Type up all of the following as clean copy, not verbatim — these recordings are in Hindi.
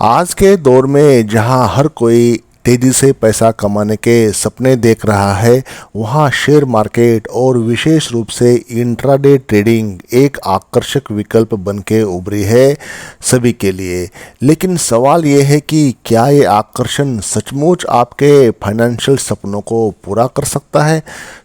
आज के दौर में जहां हर कोई तेजी से पैसा कमाने के सपने देख रहा है, वहां शेयर मार्केट और विशेष रूप से इंट्राडे ट्रेडिंग एक आकर्षक विकल्प बन के उभरी है सभी के लिए। लेकिन सवाल ये है कि क्या ये आकर्षण सचमुच आपके फाइनेंशियल सपनों को पूरा कर सकता है?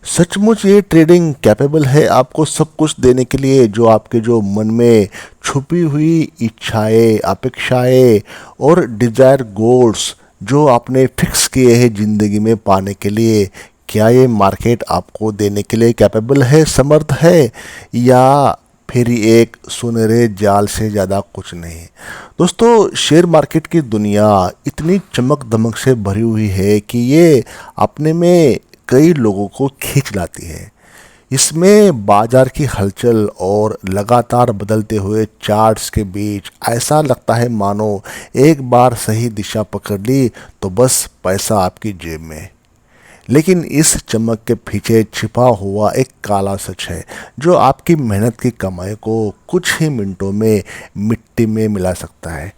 सचमुच ये ट्रेडिंग कैपेबल है आपको सब कुछ देने के लिए, जो आपके जो मन में छुपी हुई इच्छाएं, अपेक्षाएं और डिजायर गोल्स जो आपने फिक्स किए हैं ज़िंदगी में पाने के लिए, क्या ये मार्केट आपको देने के लिए कैपेबल है, समर्थ है, या फिर ये एक सुनहरे जाल से ज़्यादा कुछ नहीं? दोस्तों, शेयर मार्केट की दुनिया इतनी चमक दमक से भरी हुई है कि ये अपने में कई लोगों को खींच लाती है। इसमें बाजार की हलचल और लगातार बदलते हुए चार्ट्स के बीच ऐसा लगता है मानो एक बार सही दिशा पकड़ ली तो बस पैसा आपकी जेब में। लेकिन इस चमक के पीछे छिपा हुआ एक काला सच है जो आपकी मेहनत की कमाई को कुछ ही मिनटों में मिट्टी में मिला सकता है।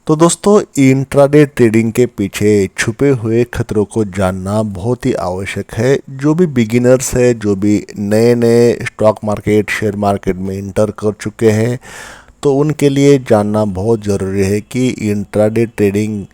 तो दोस्तों, इंट्राडे ट्रेडिंग के पीछे छुपे हुए खतरों को जानना बहुत ही आवश्यक है। जो भी बिगिनर्स है, जो भी नए नए स्टॉक मार्केट, शेयर मार्केट में इंटर कर चुके हैं, तो उनके लिए जानना बहुत ज़रूरी है कि इंट्राडे ट्रेडिंग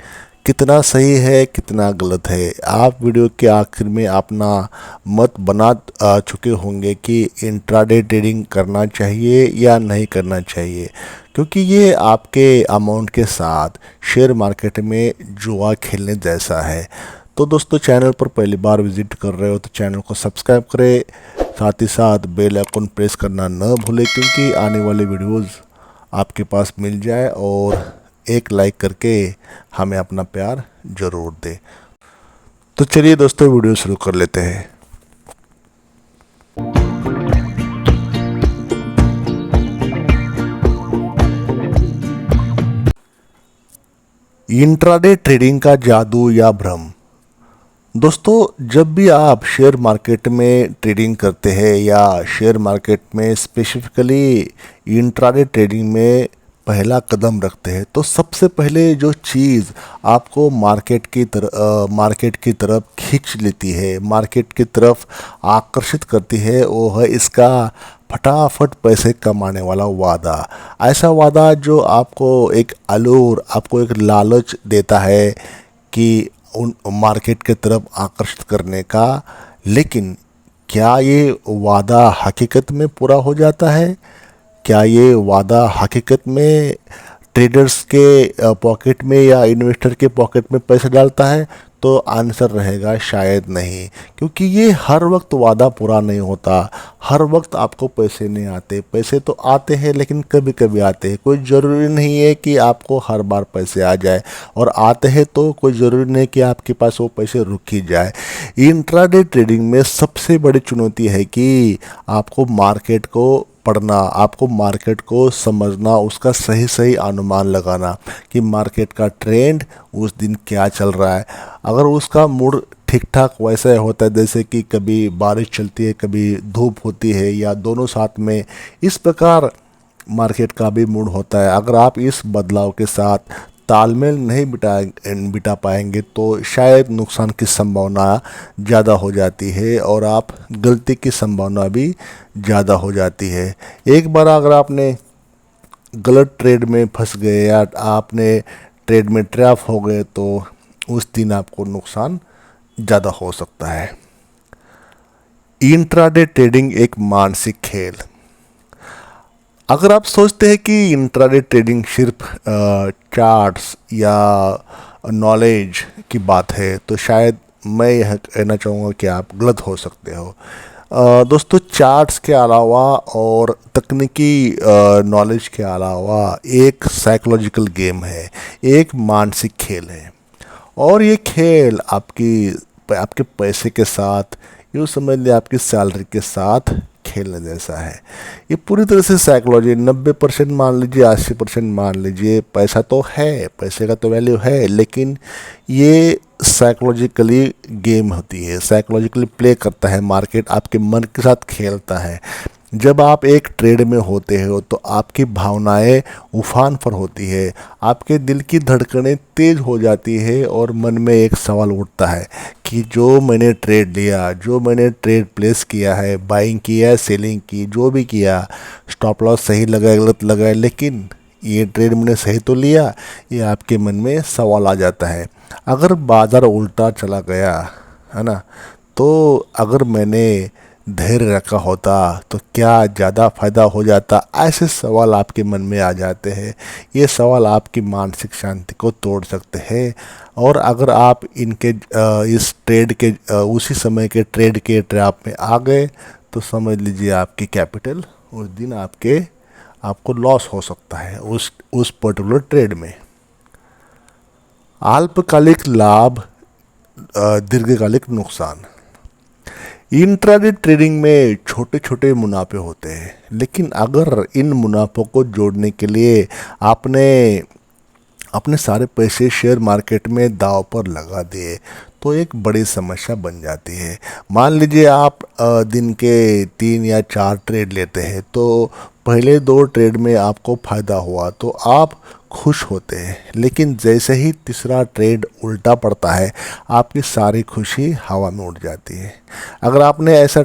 कितना सही है, कितना गलत है। आप वीडियो के आखिर में अपना मत बना चुके होंगे कि इंट्राडे ट्रेडिंग करना चाहिए या नहीं करना चाहिए, क्योंकि ये आपके अमाउंट के साथ शेयर मार्केट में जुआ खेलने जैसा है। तो दोस्तों, चैनल पर पहली बार विजिट कर रहे हो तो चैनल को सब्सक्राइब करें, साथ ही साथ बेल आइकन प्रेस करना न भूलें, क्योंकि आने वाले वीडियोज़ आपके पास मिल जाए, और एक लाइक करके हमें अपना प्यार ज़रूर दें। तो चलिए दोस्तों, वीडियो शुरू कर लेते हैं। इंट्राडे ट्रेडिंग का जादू या भ्रम। दोस्तों, जब भी आप शेयर मार्केट में ट्रेडिंग करते हैं या शेयर मार्केट में स्पेसिफिकली इंट्राडे ट्रेडिंग में पहला कदम रखते हैं, तो सबसे पहले जो चीज़ आपको मार्केट की तरफ खींच लेती है, मार्केट की तरफ आकर्षित करती है, वो है इसका फटाफट पैसे कमाने वाला वादा। ऐसा वादा जो आपको एक अलूर, आपको एक लालच देता है कि उन मार्केट की तरफ आकर्षित करने का। लेकिन क्या ये वादा हकीकत में पूरा हो जाता है? क्या ये वादा हकीकत में ट्रेडर्स के पॉकेट में या इन्वेस्टर के पॉकेट में पैसे डालता है? तो आंसर रहेगा शायद नहीं, क्योंकि ये हर वक्त वादा पूरा नहीं होता। हर वक्त आपको पैसे नहीं आते। पैसे तो आते हैं, लेकिन कभी कभी आते हैं। कोई ज़रूरी नहीं है कि आपको हर बार पैसे आ जाए, और आते हैं तो कोई ज़रूरी नहीं कि आपके पास वो पैसे रुक ही जाए। इंट्राडे ट्रेडिंग में सबसे बड़ी चुनौती है कि आपको मार्केट को पढ़ना, आपको मार्केट को समझना, उसका सही सही अनुमान लगाना कि मार्केट का ट्रेंड उस दिन क्या चल रहा है। अगर उसका मूड ठीक ठाक वैसा होता है, जैसे कि कभी बारिश चलती है, कभी धूप होती है, या दोनों साथ में, इस प्रकार मार्केट का भी मूड होता है। अगर आप इस बदलाव के साथ तालमेल नहीं बिठा पाएंगे तो शायद नुकसान की संभावना ज़्यादा हो जाती है, और आप गलती की संभावना भी ज़्यादा हो जाती है। एक बार अगर आपने गलत ट्रेड में फंस गए या आपने ट्रेड में ट्रैप हो गए, तो उस दिन आपको नुकसान ज़्यादा हो सकता है। इंट्राडे ट्रेडिंग एक मानसिक खेल। अगर आप सोचते हैं कि इंट्राडे ट्रेडिंग सिर्फ चार्ट्स या नॉलेज की बात है, तो शायद मैं यह कहना चाहूँगा कि आप गलत हो सकते हो। दोस्तों, चार्ट्स के अलावा और तकनीकी नॉलेज के अलावा एक साइकोलॉजिकल गेम है, एक मानसिक खेल है। और ये खेल आपके पैसे के साथ, यूँ समझ लिया आपकी सैलरी के साथ खेलने जैसा है। ये पूरी तरह से साइकोलॉजी, 90% मान लीजिए, 80% मान लीजिए। पैसा तो है, पैसे का तो वैल्यू है, लेकिन ये साइकोलॉजिकली गेम होती है, साइकोलॉजिकली प्ले करता है मार्केट, आपके मन के साथ खेलता है। जब आप एक ट्रेड में होते हो तो आपकी भावनाएं उफान पर होती है, आपके दिल की धड़कनें तेज हो जाती है और मन में एक सवाल उठता है कि जो मैंने ट्रेड लिया, जो मैंने ट्रेड प्लेस किया है, बाइंग किया, सेलिंग की, जो भी किया, स्टॉप लॉस सही लगाया गलत लगाया, लेकिन ये ट्रेड मैंने सही तो लिया, ये आपके मन में सवाल आ जाता है। अगर बाज़ार उल्टा चला गया, है ना, तो अगर मैंने धैर्य रखा होता तो क्या ज़्यादा फायदा हो जाता, ऐसे सवाल आपके मन में आ जाते हैं। ये सवाल आपकी मानसिक शांति को तोड़ सकते हैं। और अगर आप इनके इस ट्रेड के उसी समय के ट्रेड के ट्रैप में आ गए तो समझ लीजिए आपकी कैपिटल उस दिन आपको लॉस हो सकता है उस पर्टिकुलर ट्रेड में। अल्पकालिक लाभ, दीर्घकालिक नुकसान। इंट्राडे ट्रेडिंग में छोटे छोटे मुनाफे होते हैं, लेकिन अगर इन मुनाफों को जोड़ने के लिए आपने अपने सारे पैसे शेयर मार्केट में दांव पर लगा दिए तो एक बड़ी समस्या बन जाती है। मान लीजिए आप दिन के 3 या 4 ट्रेड लेते हैं, तो पहले 2 ट्रेड में आपको फ़ायदा हुआ तो आप खुश होते हैं, लेकिन जैसे ही तीसरा ट्रेड उल्टा पड़ता है आपकी सारी खुशी हवा में उड़ जाती है। अगर आपने ऐसे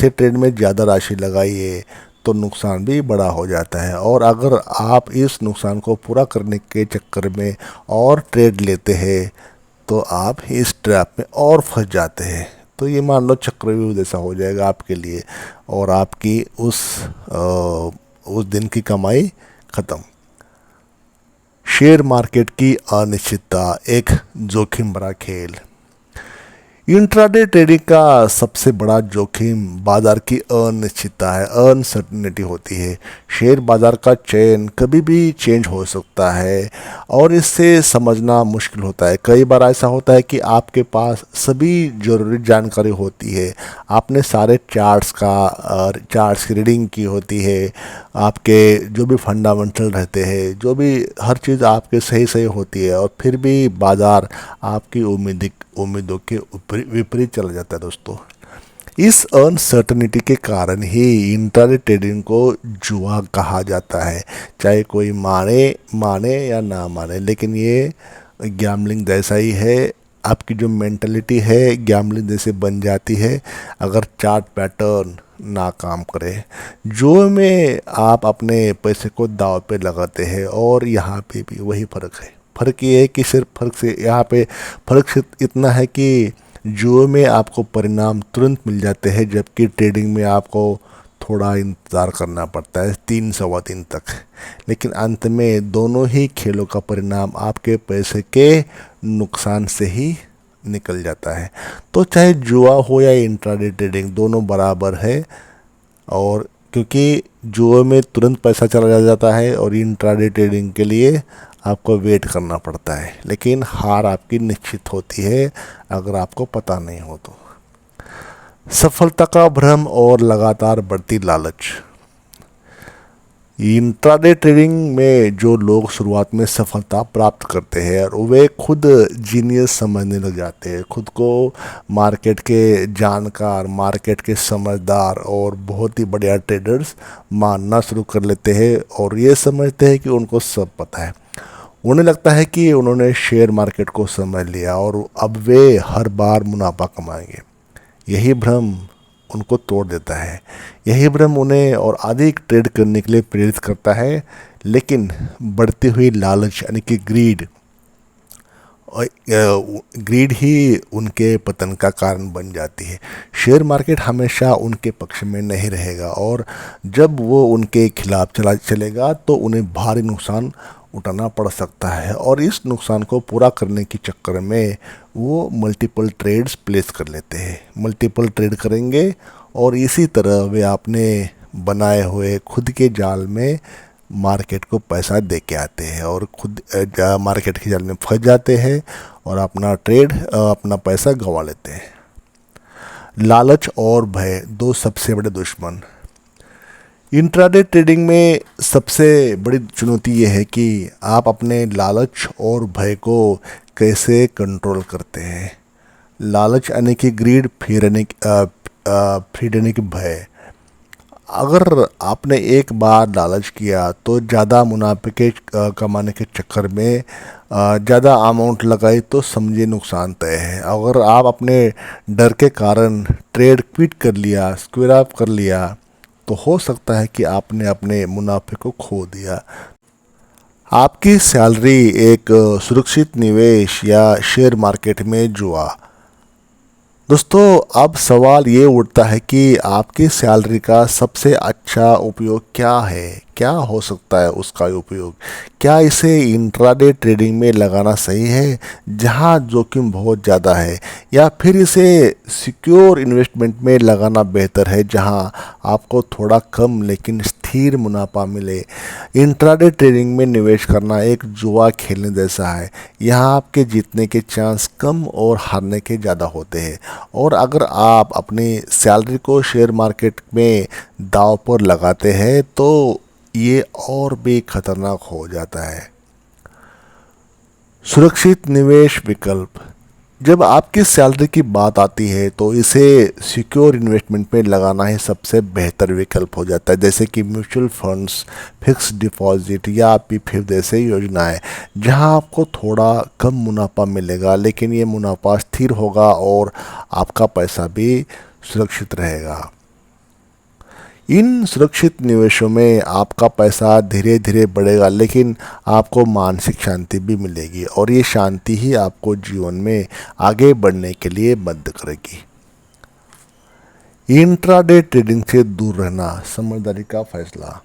ट्रेड में ज़्यादा राशि लगाई है तो नुकसान भी बड़ा हो जाता है, और अगर आप इस नुकसान को पूरा करने के चक्कर में और ट्रेड लेते हैं तो आप इस ट्रैप में और फंस जाते हैं। तो ये मान लो चक्रव्यूह जैसा हो जाएगा आपके लिए, और आपकी उस दिन की कमाई ख़त्म। शेयर मार्केट की अनिश्चितता, एक जोखिम भरा खेल। इंट्राडे ट्रेडिंग का सबसे बड़ा जोखिम बाजार की अनिश्चितता है, अनसर्टिनिटी होती है। शेयर बाजार का चयन कभी भी चेंज हो सकता है और इससे समझना मुश्किल होता है। कई बार ऐसा होता है कि आपके पास सभी ज़रूरी जानकारी होती है, आपने सारे चार्ट्स की रीडिंग की होती है, आपके जो भी फंडामेंटल रहते हैं, जो भी हर चीज़ आपके सही सही होती है, और फिर भी बाज़ार आपकी उम्मीदों के विपरीत चला जाता है दोस्तों। इस अनसर्टनिटी के कारण ही इंट्राडे ट्रेडिंग को जुआ कहा जाता है। चाहे कोई माने या ना माने, लेकिन ये गैम्बलिंग जैसा ही है। आपकी जो मेंटलिटी है गैम्बलिंग जैसे बन जाती है अगर चार्ट पैटर्न ना काम करे। जुए में आप अपने पैसे को दांव पे लगाते हैं, और यहाँ पे भी वही फ़र्क है। फ़र्क ये है कि यहाँ पे फ़र्क सिर्फ इतना है कि जुए में आपको परिणाम तुरंत मिल जाते हैं, जबकि ट्रेडिंग में आपको थोड़ा इंतज़ार करना पड़ता है, 3 सवा 3 तक। लेकिन अंत में दोनों ही खेलों का परिणाम आपके पैसे के नुकसान से ही निकल जाता है। तो चाहे जुआ हो या इंट्राडे ट्रेडिंग, दोनों बराबर है। और क्योंकि जुए में तुरंत पैसा चला जाता है और इंट्राडे ट्रेडिंग के लिए आपको वेट करना पड़ता है, लेकिन हार आपकी निश्चित होती है अगर आपको पता नहीं हो तो। सफलता का भ्रम और लगातार बढ़ती लालच। इंट्राडे ट्रेडिंग में जो लोग शुरुआत में सफलता प्राप्त करते हैं और वे खुद जीनियस समझने लग जाते हैं, खुद को मार्केट के जानकार, मार्केट के समझदार और बहुत ही बढ़िया ट्रेडर्स मानना शुरू कर लेते हैं, और ये समझते हैं कि उनको सब पता है। उन्हें लगता है कि उन्होंने शेयर मार्केट को समझ लिया और अब वे हर बार मुनाफा कमाएंगे। यही भ्रम उनको तोड़ देता है। यही भ्रम उन्हें और अधिक ट्रेड करने के लिए प्रेरित करता है, लेकिन बढ़ती हुई लालच यानी कि ग्रीड ही उनके पतन का कारण बन जाती है। शेयर मार्केट हमेशा उनके पक्ष में नहीं रहेगा, और जब वो उनके खिलाफ चलेगा तो उन्हें भारी नुकसान उठाना पड़ सकता है, और इस नुकसान को पूरा करने के चक्कर में वो मल्टीपल ट्रेड्स प्लेस कर लेते हैं। मल्टीपल ट्रेड करेंगे और इसी तरह वे अपने बनाए हुए खुद के जाल में मार्केट को पैसा दे के आते हैं और खुद मार्केट के जाल में फंस जाते हैं और अपना पैसा गंवा लेते हैं। लालच और भय, दो सबसे बड़े दुश्मन। इंट्राडे ट्रेडिंग में सबसे बड़ी चुनौती ये है कि आप अपने लालच और भय को कैसे कंट्रोल करते हैं। लालच यानी कि ग्रीड, फिर यानी कि भय। अगर आपने एक बार लालच किया तो ज़्यादा मुनाफे के कमाने के चक्कर में ज़्यादा अमाउंट लगाई तो समझिए नुकसान तय है। अगर आप अपने डर के कारण ट्रेड क्विट कर लिया, स्क्वेयर अप कर लिया, तो हो सकता है कि आपने अपने मुनाफे को खो दिया। आपकी सैलरी एक सुरक्षित निवेश या शेयर मार्केट में जुआ। दोस्तों, अब सवाल ये उठता है कि आपकी सैलरी का सबसे अच्छा उपयोग क्या है? क्या हो सकता है उसका उपयोग? क्या इसे इंट्राडे ट्रेडिंग में लगाना सही है जहां जोखिम बहुत ज़्यादा है, या फिर इसे सिक्योर इन्वेस्टमेंट में लगाना बेहतर है जहां आपको थोड़ा कम लेकिन स्थिर मुनाफा मिले? इंट्राडे ट्रेडिंग में निवेश करना एक जुआ खेलने जैसा है। यहाँ आपके जीतने के चांस कम और हारने के ज़्यादा होते हैं। और अगर आप अपनी सैलरी को शेयर मार्केट में दांव पर लगाते हैं तो ये और भी खतरनाक हो जाता है। सुरक्षित निवेश विकल्प। जब आपकी सैलरी की बात आती है तो इसे सिक्योर इन्वेस्टमेंट में लगाना ही सबसे बेहतर विकल्प हो जाता है, जैसे कि म्यूचुअल फंड्स, फिक्स डिपॉजिट या पीपीएफ जैसे योजनाएं, जहां आपको थोड़ा कम मुनाफा मिलेगा लेकिन ये मुनाफा स्थिर होगा और आपका पैसा भी सुरक्षित रहेगा। इन सुरक्षित निवेशों में आपका पैसा धीरे धीरे बढ़ेगा लेकिन आपको मानसिक शांति भी मिलेगी, और ये शांति ही आपको जीवन में आगे बढ़ने के लिए मदद करेगी। इंट्राडे ट्रेडिंग से दूर रहना, समझदारी का फैसला।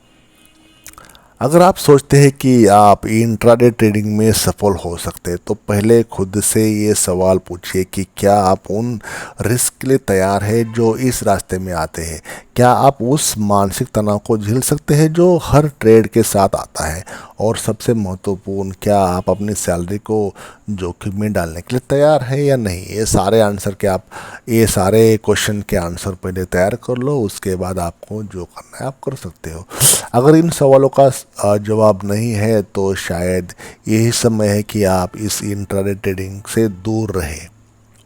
अगर आप सोचते हैं कि आप इंट्राडे ट्रेडिंग में सफल हो सकते हैं तो पहले खुद से ये सवाल पूछिए कि क्या आप उन रिस्क के लिए तैयार हैं जो इस रास्ते में आते हैं। क्या आप उस मानसिक तनाव को झेल सकते हैं जो हर ट्रेड के साथ आता है? और सबसे महत्वपूर्ण, क्या आप अपनी सैलरी को जोखिम में डालने के लिए तैयार है या नहीं? ये सारे क्वेश्चन के आंसर पहले तैयार कर लो, उसके बाद आपको जो करना है आप कर सकते हो। अगर इन सवालों का जवाब नहीं है तो शायद यही समय है कि आप इस इंट्राडे ट्रेडिंग से दूर रहें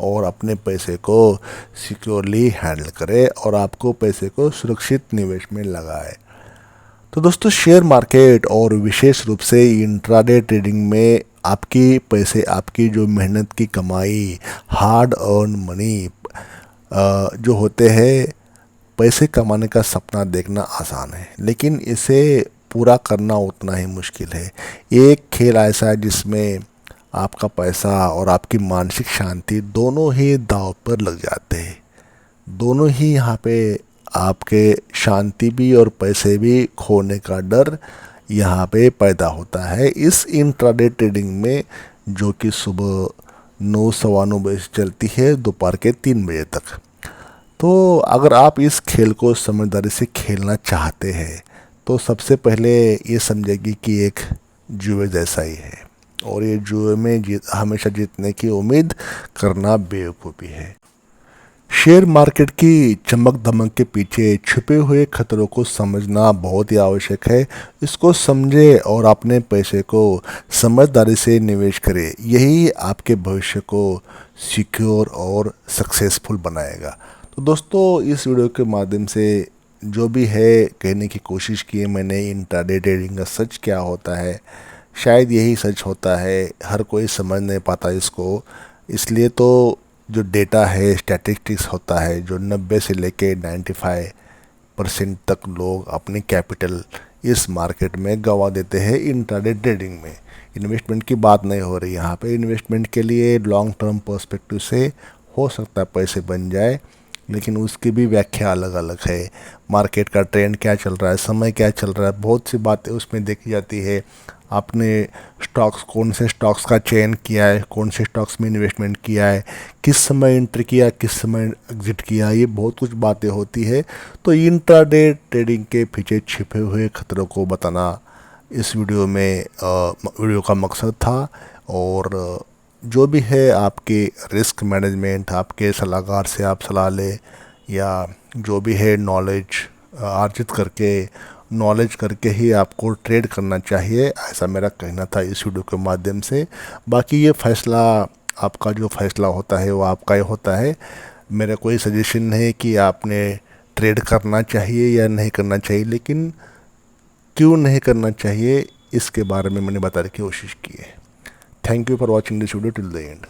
और अपने पैसे को सिक्योरली हैंडल करें और आपको पैसे को सुरक्षित निवेश में लगाए। तो दोस्तों, शेयर मार्केट और विशेष रूप से इंट्राडे ट्रेडिंग में आपकी पैसे, आपकी जो मेहनत की कमाई, हार्ड अर्न मनी जो होते हैं, पैसे कमाने का सपना देखना आसान है लेकिन इसे पूरा करना उतना ही मुश्किल है। एक खेल ऐसा है जिसमें आपका पैसा और आपकी मानसिक शांति दोनों ही दांव पर लग जाते हैं। दोनों ही यहाँ पे आपके शांति भी और पैसे भी खोने का डर यहाँ पे पैदा होता है इस इंट्राडे ट्रेडिंग में, जो कि सुबह 9 सवा 9 बजे से चलती है दोपहर के 3 बजे तक। तो अगर आप इस खेल को समझदारी से खेलना चाहते हैं तो सबसे पहले ये समझेगी कि एक जुए जैसा ही है, और ये जुए में हमेशा जीतने की उम्मीद करना बेवकूफ़ी है। शेयर मार्केट की चमक धमक के पीछे छुपे हुए खतरों को समझना बहुत ही आवश्यक है। इसको समझे और अपने पैसे को समझदारी से निवेश करें। यही आपके भविष्य को सिक्योर और सक्सेसफुल बनाएगा। तो दोस्तों, इस वीडियो के माध्यम से जो भी है कहने की कोशिश की है मैंने, इंट्राडे ट्रेडिंग का सच क्या होता है, शायद यही सच होता है। हर कोई समझ नहीं पाता इसको, इसलिए तो जो डेटा है, स्टैटिस्टिक्स होता है, जो 90 से लेके 95% तक लोग अपनी कैपिटल इस मार्केट में गंवा देते हैं इंट्राडे ट्रेडिंग में। इन्वेस्टमेंट की बात नहीं हो रही यहाँ पे। इन्वेस्टमेंट के लिए लॉन्ग टर्म पर्सपेक्टिव से हो सकता है पैसे बन जाए, लेकिन उसकी भी व्याख्या अलग अलग है। मार्केट का ट्रेंड क्या चल रहा है, समय क्या चल रहा है, बहुत सी बातें उसमें देखी जाती है। आपने स्टॉक्स, कौन से स्टॉक्स का चयन किया है, कौन से स्टॉक्स में इन्वेस्टमेंट किया है, किस समय एंट्री किया, किस समय एग्जिट किया, ये बहुत कुछ बातें होती है। तो इंट्राडे ट्रेडिंग के पीछे छिपे हुए खतरों को बताना इस वीडियो का मकसद था। और जो भी है आपके रिस्क मैनेजमेंट, आपके सलाहकार से आप सलाह लें, या जो भी है नॉलेज करके ही आपको ट्रेड करना चाहिए, ऐसा मेरा कहना था इस वीडियो के माध्यम से। बाकी ये फैसला, आपका जो फैसला होता है वो आपका ही होता है। मेरा कोई सजेशन नहीं कि आपने ट्रेड करना चाहिए या नहीं करना चाहिए, लेकिन क्यों नहीं करना चाहिए इसके बारे में मैंने बताने की कोशिश की है। Thank you for watching this video till the end.